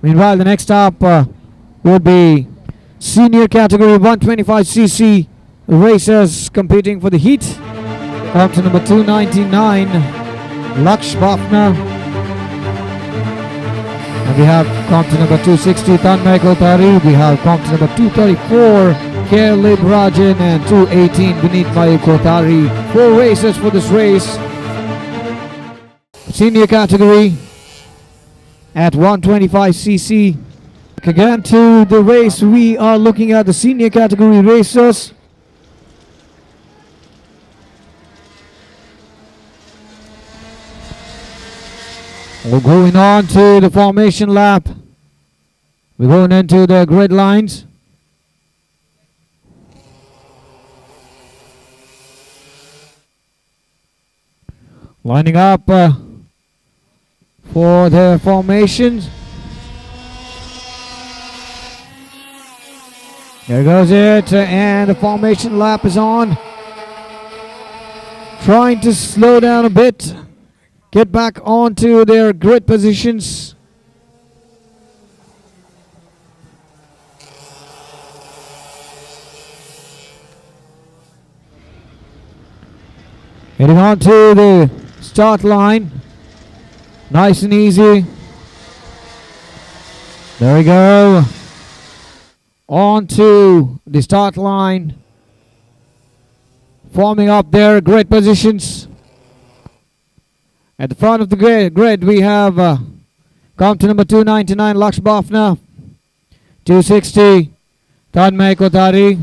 Meanwhile, the next up would be senior category 125cc racers competing for the heat. Up to number 299, Laksh Bafna. And we have comp to number 260, Tanmay Kotari. We have comp to number 234, Kerlib Rajan, and 218, Vineet Mayu Kotari. 4 racers for this race. Senior category at 125cc. Again to the race, we are looking at the senior category racers. We're going on to the formation lap. We're going into the grid lines. Lining up for their formations. There goes it, and the formation lap is on. Trying to slow down a bit. Get back onto their grid positions. Heading on to the start line. Nice and easy. There we go. On to the start line. Forming up their grid positions. At the front of the grid, we have come to number 299, Laksh Bafna. 260, Tanmay Kotari.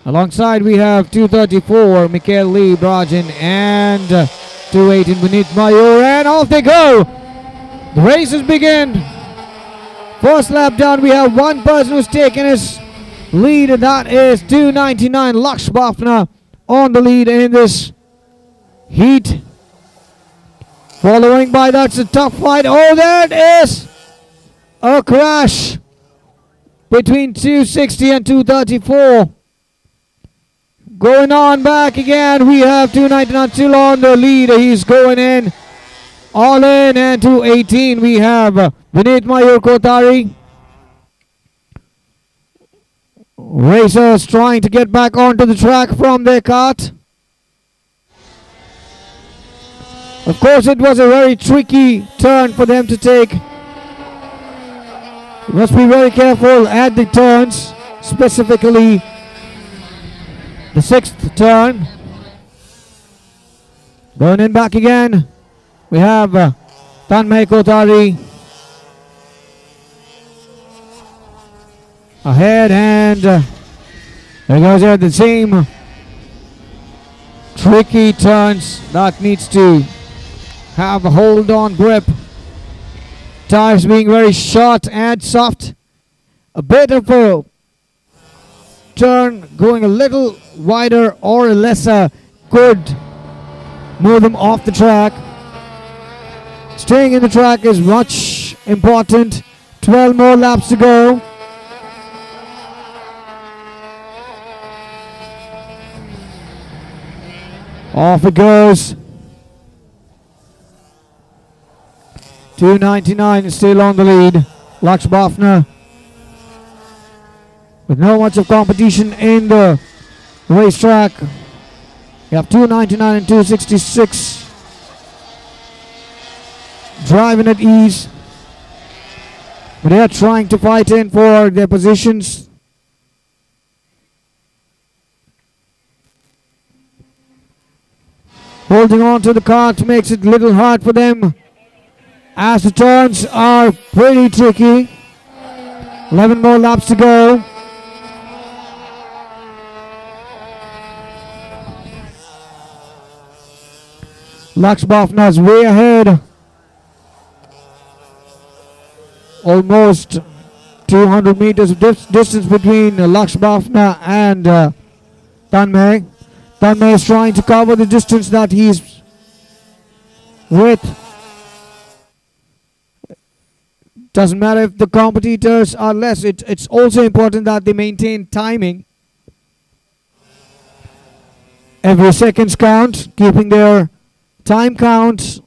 Alongside, we have 234, Mikhail Lee Brajan, and 218, Vineet Mayur. And off they go! The races begin. First lap down, we have one person who's taken his lead, and that is 299, Laksh Bafna, on the lead in this heat. Following by, that's a tough fight. Oh, there it is! A crash between 260 and 234. Going on back again, we have 299 still on the lead. He's going in, all in, and 218 we have Vineet Mayur Kotari. Racers trying to get back onto the track from their cart. Of course, it was a very tricky turn for them to take. You must be very careful at the turns, specifically the 6th turn. Going in back again, we have Tanmay Kotari ahead, and there goes there the same tricky turns that needs to have a hold on grip. Tires being very short and soft. A bit of a turn going a little wider or lesser could move them off the track. Staying in the track is much important. 12 more laps to go. Off it goes. 299 is still on the lead. Laksh Bafna with no much of competition in the racetrack. You have 299 and 266 driving at ease. But they are trying to fight in for their positions. Holding on to the cart makes it a little hard for them, as the turns are pretty tricky. 11 more laps to go. Laksh Bafna is way ahead. Almost 200 meters of distance between Laksh Bafna and Tanmay. Tanmay is trying to cover the distance that he's with. Doesn't matter if the competitors are less. It's also important that they maintain timing. Every seconds count, keeping their time count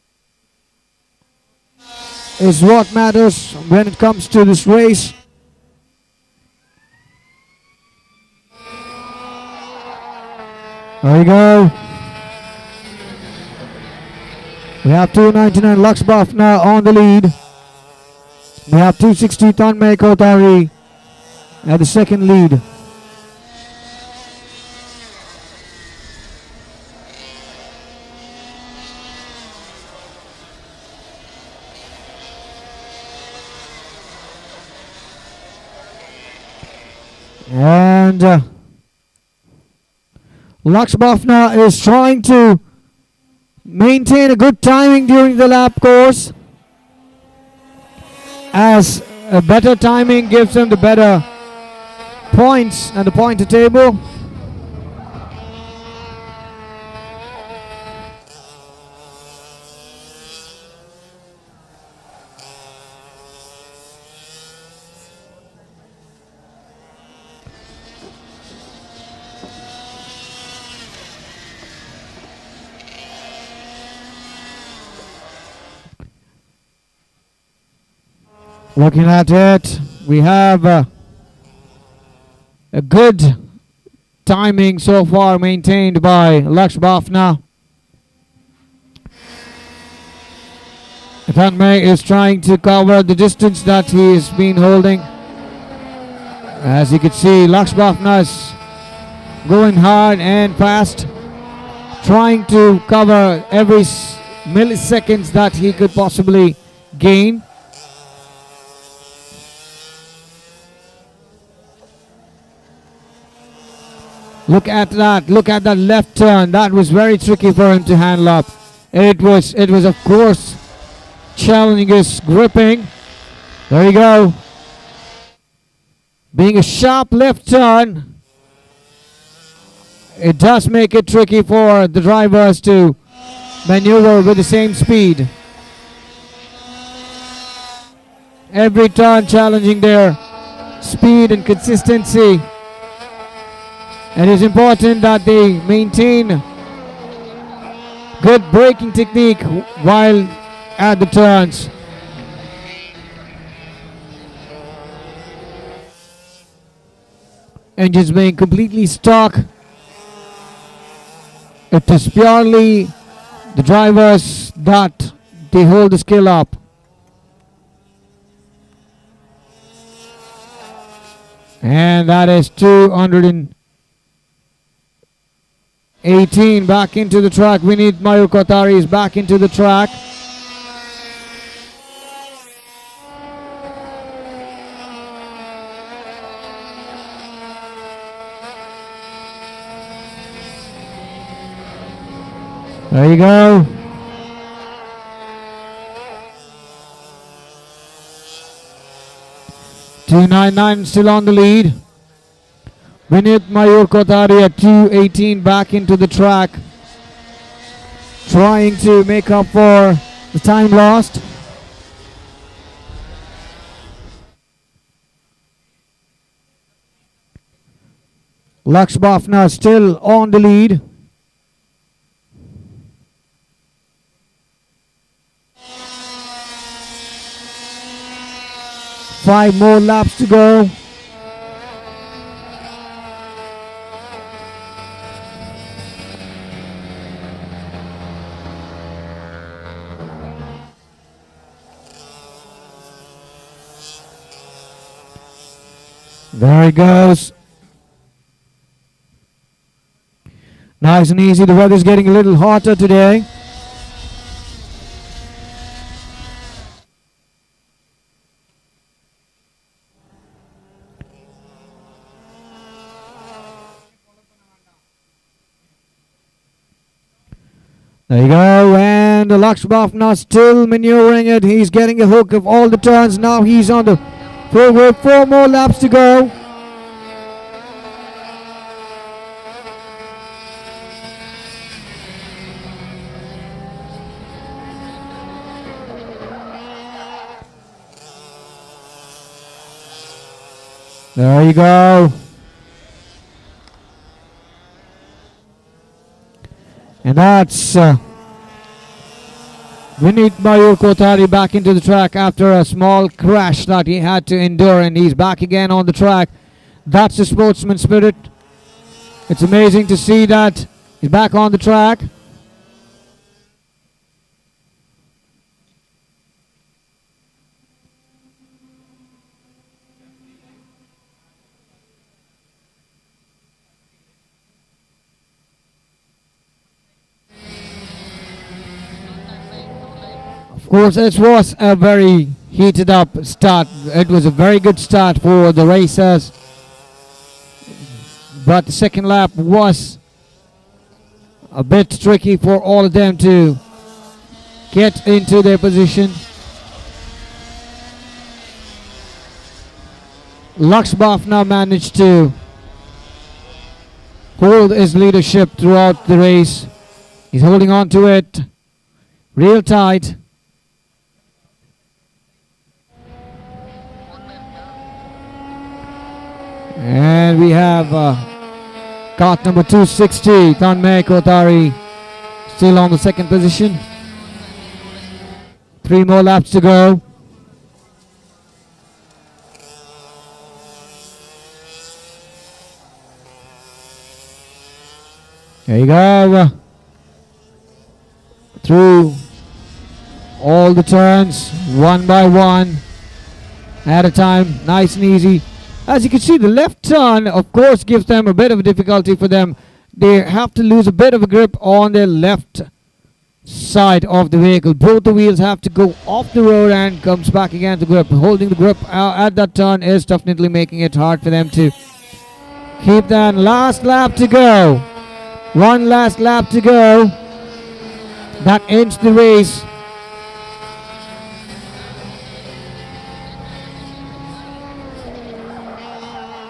is what matters when it comes to this race. There you go. We have 299 Luxbuff now on the lead. We have 260 Tanmay Kotari at the second lead. And Luxbuff is trying to maintain a good timing during the lap course, as a better timing gives him the better points at the pointer table. Looking at it, we have a good timing so far maintained by Luxbuff now. Tanmay is trying to cover the distance that he has been holding. As you can see, Luxbuff is going hard and fast, trying to cover every milliseconds that he could possibly gain. Look at that left turn. That was very tricky for him to handle up. It was of course challenging his gripping. There you go. Being a sharp left turn, it does make it tricky for the drivers to maneuver with the same speed. Every turn challenging their speed and consistency. It is important that they maintain good braking technique while at the turns. Engines being completely stuck. It is purely the drivers that they hold the skill up. And that is 218 back into the track. We need Mayur Kotari is back into the track. There you go. $299 still on the lead. Vinit Mayur Kotari at 218 back into the track, trying to make up for the time lost. Luxbuff now still on the lead. Five more laps to go. There he goes. Nice and easy. The weather's getting a little hotter today. There you go, and Luxbuff now still maneuvering it. He's getting a hook of all the turns. Now he's on the freeway. 4 more laps to go. There you go. And that's Vinit Mayur Kotari back into the track after a small crash that he had to endure, and he's back again on the track. That's the sportsman spirit. It's amazing to see that he's back on the track. Of course, it was a very heated up start. It was a very good start for the racers. But the second lap was a bit tricky for all of them to get into their position. Lakshbaf now managed to hold his leadership throughout the race. He's holding on to it real tight. And we have cart number 260, Tanmay Kotari, still on the second position. 3 more laps to go. There you go. Through all the turns, one by one, at a time, nice and easy. As you can see, the left turn, of course, gives them a bit of a difficulty for them. They have to lose a bit of a grip on their left side of the vehicle. Both the wheels have to go off the road and comes back again to grip. Holding the grip at that turn is definitely making it hard for them to keep that. Last lap to go. One last lap to go. That ends the race.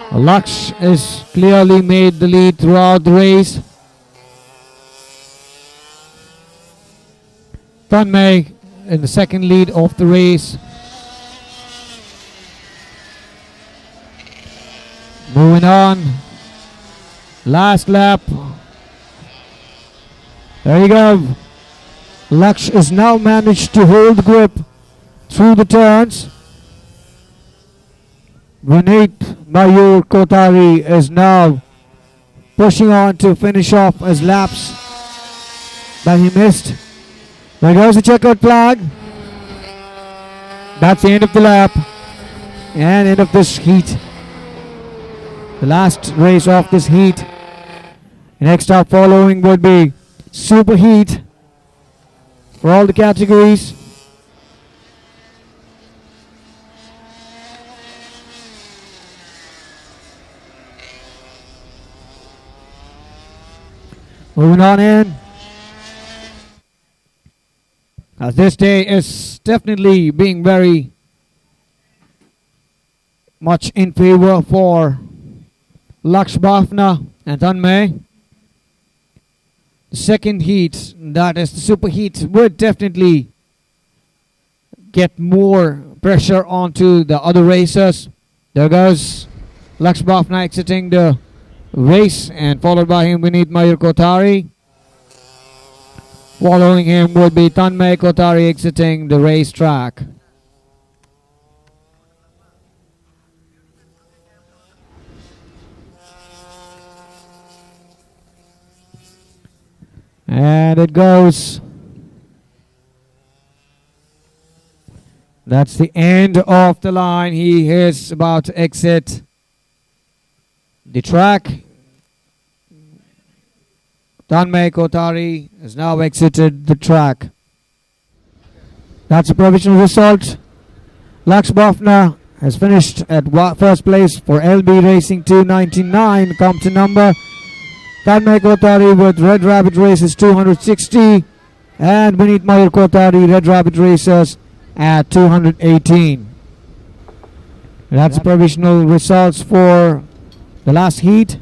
Laksh has clearly made the lead throughout the race. Tanmay in the second lead of the race. Moving on. Last lap. There you go. Laksh has now managed to hold the grip through the turns. Vinit Mayur Kotari is now pushing on to finish off his laps that he missed. There goes the checkered flag. That's the end of the lap and end of this heat. The last race of this heat. Next up following would be super heat for all the categories. Moving on in. As this day is definitely being very much in favor for Laksh Bafna and Tanmay. The second heat, that is the super heat, would definitely get more pressure onto the other racers. There goes Laksh Bafna exiting the race, and followed by him Vinit Mayur Kotari. Following him would be Tanmay Kotari exiting the racetrack. And it goes. That's the end of the line. He is about to exit the track. Tanmay Kotari has now exited the track. That's a provisional result. Laksh Bafna has finished at first place for LB Racing 299 Compton number. Tanmay Kotari with Red Rabbit Races 260 and Vinit Mayur Kotari Red Rabbit Racers at 218. That's the provisional results for the last heat.